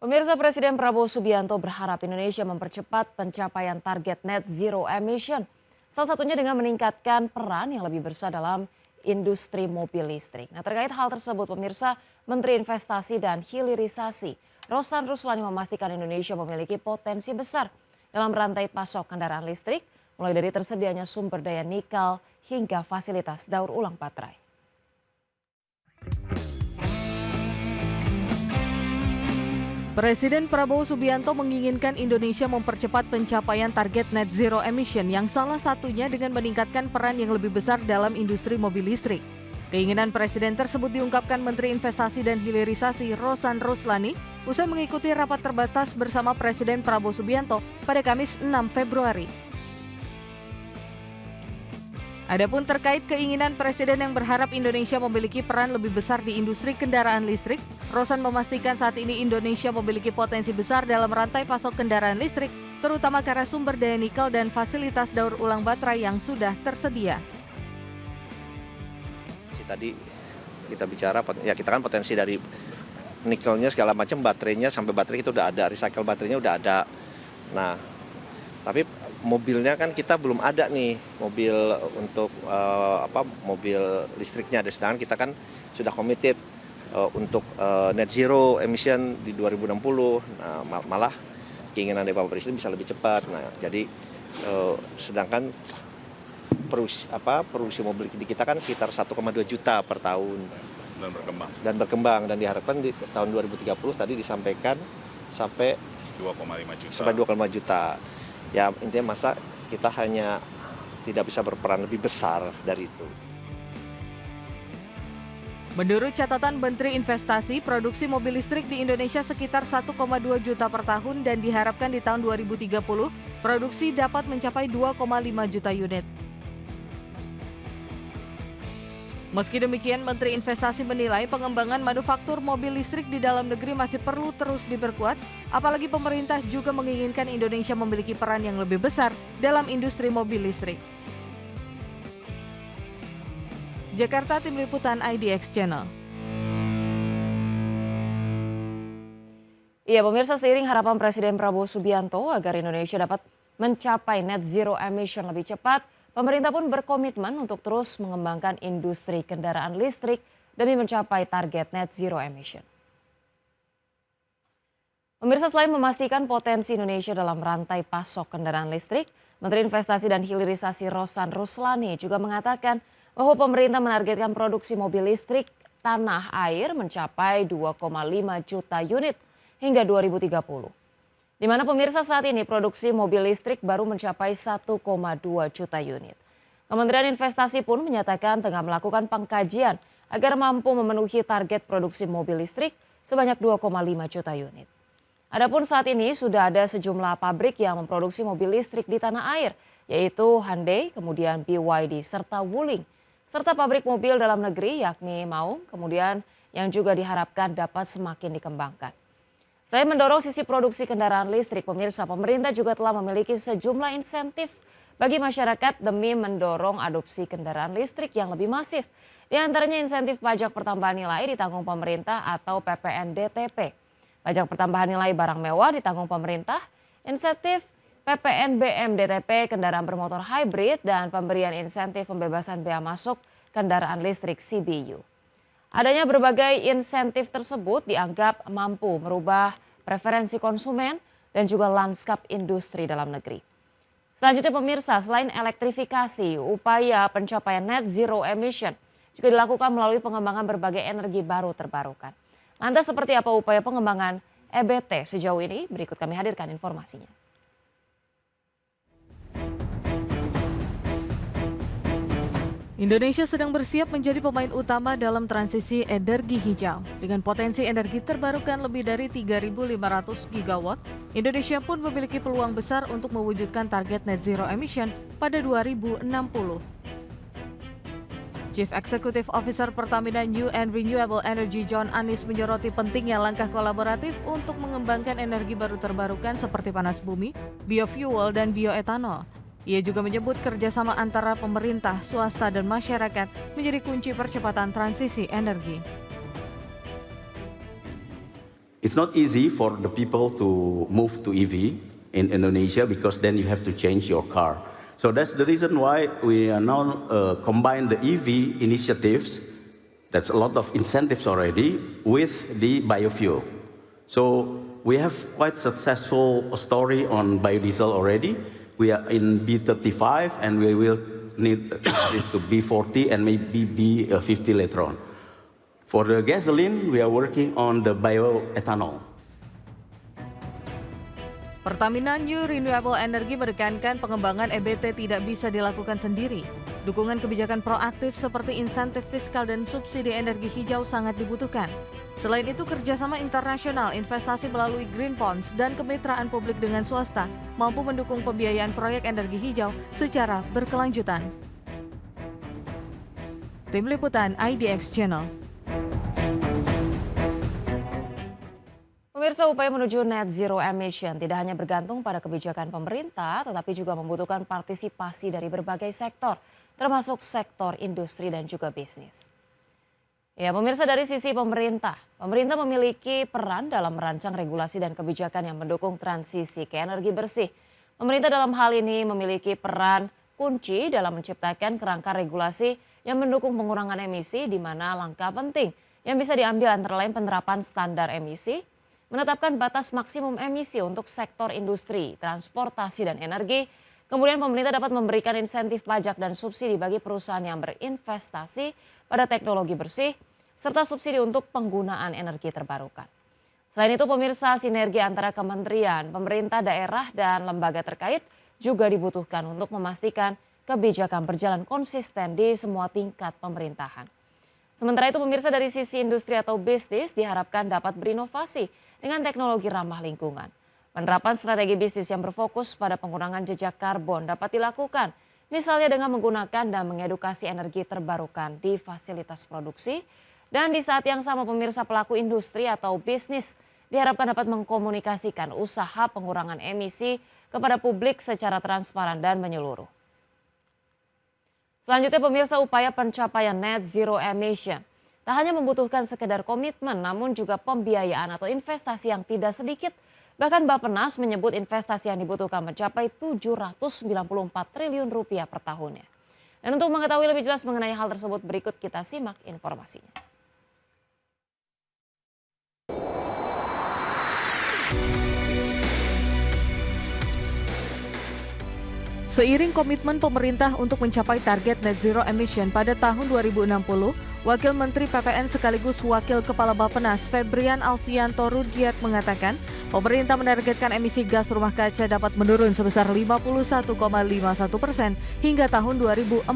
Pemirsa, Presiden Prabowo Subianto berharap Indonesia mempercepat pencapaian target net zero emission. Salah satunya dengan meningkatkan peran yang lebih besar dalam industri mobil listrik. Nah, terkait hal tersebut, pemirsa, Menteri Investasi dan Hilirisasi Rosan Ruslani memastikan Indonesia memiliki potensi besar dalam rantai pasok kendaraan listrik, mulai dari tersedianya sumber daya nikel hingga fasilitas daur ulang baterai. Presiden Prabowo Subianto menginginkan Indonesia mempercepat pencapaian target net zero emission yang salah satunya dengan meningkatkan peran yang lebih besar dalam industri mobil listrik. Keinginan Presiden tersebut diungkapkan Menteri Investasi dan Hilirisasi Rosan Ruslani usai mengikuti rapat terbatas bersama Presiden Prabowo Subianto pada Kamis 6 Februari. Adapun terkait keinginan Presiden yang berharap Indonesia memiliki peran lebih besar di industri kendaraan listrik, Rosan memastikan saat ini Indonesia memiliki potensi besar dalam rantai pasok kendaraan listrik, terutama karena sumber daya nikel dan fasilitas daur ulang baterai yang sudah tersedia. Tadi kita bicara, ya kita kan potensi dari nikelnya segala macam, baterainya sampai baterai itu udah ada, recycle baterainya udah ada. Nah, tapi mobilnya kan kita belum ada nih, mobil untuk mobil listriknya. Sedangkan kita kan sudah committed untuk net zero emission di 2060. Nah, malah keinginan dari Bapak Presiden bisa lebih cepat. Nah, jadi sedangkan produksi mobil di kita kan sekitar 1,2 juta per tahun dan berkembang dan diharapkan di tahun 2030 tadi disampaikan sampai 2,5 juta. Ya intinya masa kita hanya tidak bisa berperan lebih besar dari itu. Menurut catatan Menteri Investasi, produksi mobil listrik di Indonesia sekitar 1,2 juta per tahun dan diharapkan di tahun 2030 produksi dapat mencapai 2,5 juta unit. Meski demikian, Menteri Investasi menilai pengembangan manufaktur mobil listrik di dalam negeri masih perlu terus diperkuat, apalagi pemerintah juga menginginkan Indonesia memiliki peran yang lebih besar dalam industri mobil listrik. Jakarta, Tim Liputan IDX Channel. Iya, pemirsa, seiring harapan Presiden Prabowo Subianto agar Indonesia dapat mencapai net zero emission lebih cepat, pemerintah pun berkomitmen untuk terus mengembangkan industri kendaraan listrik demi mencapai target net zero emission. Pemirsa, selain memastikan potensi Indonesia dalam rantai pasok kendaraan listrik, Menteri Investasi dan Hilirisasi Rosan Ruslani juga mengatakan bahwa pemerintah menargetkan produksi mobil listrik tanah air mencapai 2,5 juta unit hingga 2030. Di mana pemirsa saat ini produksi mobil listrik baru mencapai 1,2 juta unit. Kementerian Investasi pun menyatakan tengah melakukan pengkajian agar mampu memenuhi target produksi mobil listrik sebanyak 2,5 juta unit. Adapun saat ini sudah ada sejumlah pabrik yang memproduksi mobil listrik di tanah air, yaitu Hyundai, kemudian BYD, serta Wuling, serta pabrik mobil dalam negeri yakni Maung, kemudian yang juga diharapkan dapat semakin dikembangkan. Selain mendorong sisi produksi kendaraan listrik, pemirsa, pemerintah juga telah memiliki sejumlah insentif bagi masyarakat demi mendorong adopsi kendaraan listrik yang lebih masif. Di antaranya insentif pajak pertambahan nilai ditanggung pemerintah atau PPNDTP. Pajak pertambahan nilai barang mewah ditanggung pemerintah, insentif PPNBM DTP kendaraan bermotor hybrid, dan pemberian insentif pembebasan bea masuk kendaraan listrik CBU. Adanya berbagai insentif tersebut dianggap mampu merubah preferensi konsumen dan juga lanskap industri dalam negeri. Selanjutnya pemirsa, selain elektrifikasi, upaya pencapaian net zero emission juga dilakukan melalui pengembangan berbagai energi baru terbarukan. Lantas seperti apa upaya pengembangan EBT sejauh ini? Berikut kami hadirkan informasinya. Indonesia sedang bersiap menjadi pemain utama dalam transisi energi hijau. Dengan potensi energi terbarukan lebih dari 3.500 gigawatt, Indonesia pun memiliki peluang besar untuk mewujudkan target net zero emission pada 2060. Chief Executive Officer Pertamina New and Renewable Energy John Anies menyoroti pentingnya langkah kolaboratif untuk mengembangkan energi baru terbarukan seperti panas bumi, biofuel, dan bioetanol. Ia juga menyebut kerjasama antara pemerintah, swasta, dan masyarakat menjadi kunci percepatan transisi energi. It's not easy for the people to move to EV in Indonesia because then you have to change your car. So that's the reason why we are now combine the EV initiatives, that's a lot of incentives already, with the biofuel. So we have quite successful story on biodiesel already. We are in B35 and we will need this to B40 and maybe B50 later on. For the gasoline, we are working on the bioethanol. Pertamina New Renewable Energy menekankan pengembangan EBT tidak bisa dilakukan sendiri. Dukungan kebijakan proaktif seperti insentif fiskal dan subsidi energi hijau sangat dibutuhkan. Selain itu, kerjasama internasional, investasi melalui Green Bonds, dan kemitraan publik dengan swasta mampu mendukung pembiayaan proyek energi hijau secara berkelanjutan. Tim Liputan IDX Channel. Pemirsa, upaya menuju net zero emission tidak hanya bergantung pada kebijakan pemerintah, tetapi juga membutuhkan partisipasi dari berbagai sektor, termasuk sektor industri dan juga bisnis. Ya, pemirsa, dari sisi pemerintah memiliki peran dalam merancang regulasi dan kebijakan yang mendukung transisi ke energi bersih. Pemerintah dalam hal ini memiliki peran kunci dalam menciptakan kerangka regulasi yang mendukung pengurangan emisi, di mana langkah penting yang bisa diambil antara lain penerapan standar emisi, menetapkan batas maksimum emisi untuk sektor industri, transportasi, dan energi. Kemudian pemerintah dapat memberikan insentif pajak dan subsidi bagi perusahaan yang berinvestasi pada teknologi bersih, serta subsidi untuk penggunaan energi terbarukan. Selain itu, pemirsa, sinergi antara kementerian, pemerintah daerah, dan lembaga terkait juga dibutuhkan untuk memastikan kebijakan berjalan konsisten di semua tingkat pemerintahan. Sementara itu, pemirsa, dari sisi industri atau bisnis diharapkan dapat berinovasi dengan teknologi ramah lingkungan. Penerapan strategi bisnis yang berfokus pada pengurangan jejak karbon dapat dilakukan, misalnya dengan menggunakan dan mengedukasi energi terbarukan di fasilitas produksi. Dan di saat yang sama, pemirsa, pelaku industri atau bisnis diharapkan dapat mengkomunikasikan usaha pengurangan emisi kepada publik secara transparan dan menyeluruh. Selanjutnya, pemirsa, upaya pencapaian net zero emission tak hanya membutuhkan sekedar komitmen, namun juga pembiayaan atau investasi yang tidak sedikit. Bahkan Bappenas menyebut investasi yang dibutuhkan mencapai 794 triliun rupiah per tahunnya. Dan untuk mengetahui lebih jelas mengenai hal tersebut, berikut kita simak informasinya. Seiring komitmen pemerintah untuk mencapai target net zero emission pada tahun 2060, Wakil Menteri PPN sekaligus Wakil Kepala Bappenas Febrian Alfianto Rudiat mengatakan, pemerintah menargetkan emisi gas rumah kaca dapat menurun sebesar 51,51% hingga tahun 2045.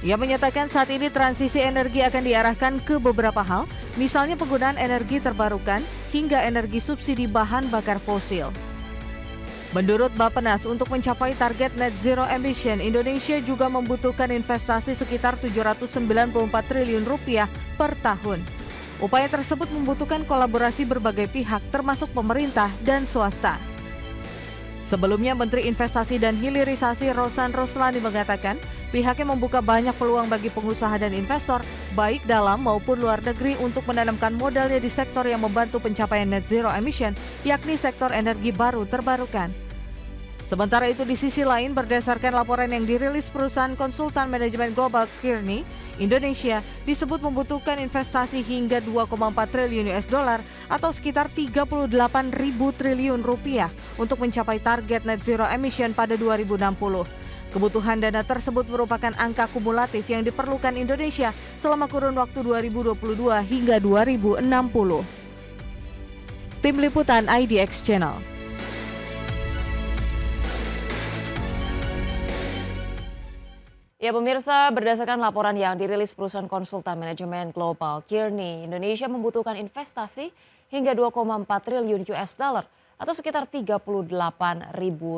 Ia menyatakan saat ini transisi energi akan diarahkan ke beberapa hal, misalnya penggunaan energi terbarukan hingga energi subsidi bahan bakar fosil. Menurut Bappenas, untuk mencapai target net zero emission, Indonesia juga membutuhkan investasi sekitar 794 triliun rupiah per tahun. Upaya tersebut membutuhkan kolaborasi berbagai pihak, termasuk pemerintah dan swasta. Sebelumnya, Menteri Investasi dan Hilirisasi Rosan Roslani mengatakan, pihaknya membuka banyak peluang bagi pengusaha dan investor, baik dalam maupun luar negeri, untuk menanamkan modalnya di sektor yang membantu pencapaian net zero emission, yakni sektor energi baru terbarukan. Sementara itu, di sisi lain, berdasarkan laporan yang dirilis perusahaan konsultan manajemen global Kearney, Indonesia disebut membutuhkan investasi hingga 2,4 triliun US dollar atau sekitar 38.000 triliun rupiah untuk mencapai target net zero emission pada 2060. Kebutuhan dana tersebut merupakan angka kumulatif yang diperlukan Indonesia selama kurun waktu 2022 hingga 2060. Tim Liputan IDX Channel. Ya, pemirsa, berdasarkan laporan yang dirilis perusahaan konsultan manajemen global Kearney, Indonesia membutuhkan investasi hingga 2,4 triliun US dollar atau sekitar 38.000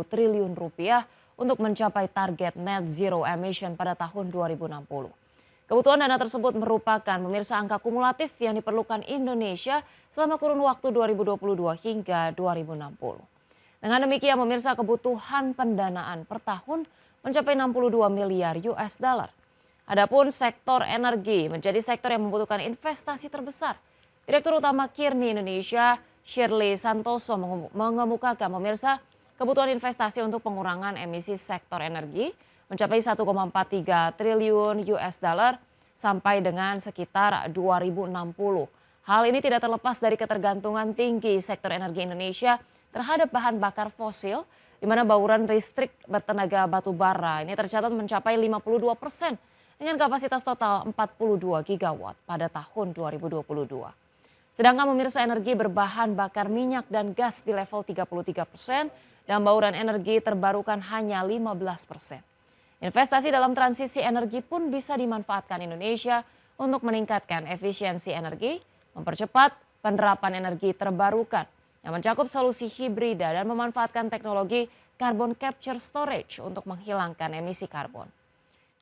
triliun rupiah untuk mencapai target net zero emission pada tahun 2060. Kebutuhan dana tersebut merupakan, pemirsa, angka kumulatif yang diperlukan Indonesia selama kurun waktu 2022 hingga 2060. Dengan demikian, pemirsa, kebutuhan pendanaan per tahun mencapai 62 miliar US dollar. Adapun sektor energi menjadi sektor yang membutuhkan investasi terbesar, Direktur Utama Kirni Indonesia, Shirley Santoso mengemukakan pemirsa kebutuhan investasi untuk pengurangan emisi sektor energi mencapai 1,43 triliun US dollar sampai dengan sekitar 2060. Hal ini tidak terlepas dari ketergantungan tinggi sektor energi Indonesia terhadap bahan bakar fosil, di mana bauran listrik bertenaga batu bara ini tercatat mencapai 52% dengan kapasitas total 42 gigawatt pada tahun 2022. Sedangkan pemirsa energi berbahan bakar minyak dan gas di level 33% dan bauran energi terbarukan hanya 15%. Investasi dalam transisi energi pun bisa dimanfaatkan Indonesia untuk meningkatkan efisiensi energi, mempercepat penerapan energi terbarukan yang mencakup solusi hibrida dan memanfaatkan teknologi carbon capture storage untuk menghilangkan emisi karbon.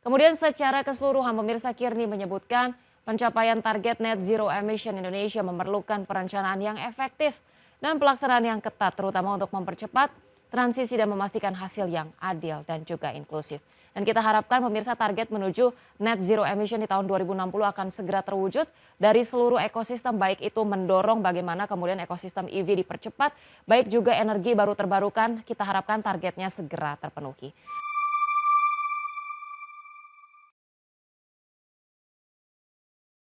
Kemudian secara keseluruhan pemirsa Kirni menyebutkan pencapaian target net zero emission Indonesia memerlukan perencanaan yang efektif dan pelaksanaan yang ketat terutama untuk mempercepat transisi dan memastikan hasil yang adil dan juga inklusif. Dan kita harapkan pemirsa target menuju net zero emission di tahun 2060 akan segera terwujud dari seluruh ekosistem, baik itu mendorong bagaimana kemudian ekosistem EV dipercepat, baik juga energi baru terbarukan, kita harapkan targetnya segera terpenuhi.